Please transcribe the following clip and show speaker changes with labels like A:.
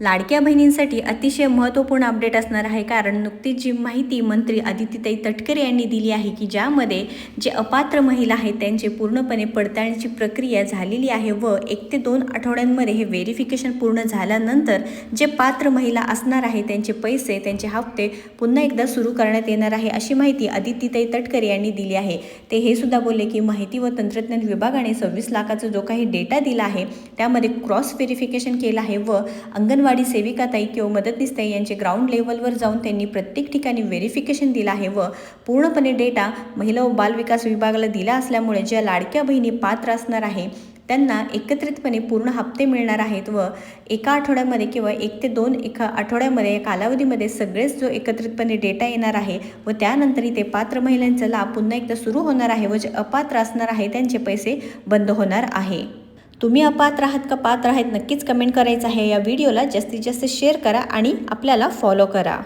A: लाडक्या बहिणींसाठी अतिशय महत्त्वपूर्ण अपडेट असणार आहे, कारण नुकतीच जी माहिती मंत्री आदित्यताई तटकरे यांनी दिली आहे की ज्यामध्ये जे अपात्र महिला आहेत त्यांचे पूर्णपणे पडताळणीची प्रक्रिया झालेली आहे व 1 ते 2 आठवड्यांमध्ये हे व्हेरिफिकेशन पूर्ण झाल्यानंतर जे पात्र महिला असणार आहे त्यांचे पैसे त्यांचे हप्ते पुन्हा एकदा सुरू करण्यात येणार आहे, अशी माहिती आदित्यताई तटकरे यांनी दिली आहे। ते हे सुद्धा बोलले की माहिती व तंत्रज्ञान विभागाने 26 लाखाचा जो काही डेटा दिला आहे त्यामध्ये क्रॉस व्हेरिफिकेशन केलं आहे व अंगणवाडी सेविकाताई किंवा मदतनीसताई यांचे ग्राउंड लेवलवर जाऊन त्यांनी प्रत्येक ठिकाणी व्हेरिफिकेशन दिलं आहे व पूर्णपणे डेटा महिला व बालविकास विभागाला दिला असल्यामुळे ज्या लाडक्या बहिणी पात्र असणार आहे त्यांना एकत्रितपणे पूर्ण हप्ते मिळणार आहेत व एका आठवड्यामध्ये किंवा 1 ते 2 आठवड्यामध्ये या कालावधीमध्ये सगळेच जो एकत्रितपणे डेटा येणार आहे व त्यानंतर इथे पात्र महिलांचा लाभ पुन्हा एकदा सुरू होणार आहे व जे अपात्र असणार आहे त्यांचे पैसे बंद होणार आहे। तुम्ही अपात्र आहात का पात्र आहेत नक्कीच कमेंट करायचं आहे। या व्हिडिओला जास्तीत जास्त शेअर करा आणि आपल्याला फॉलो करा।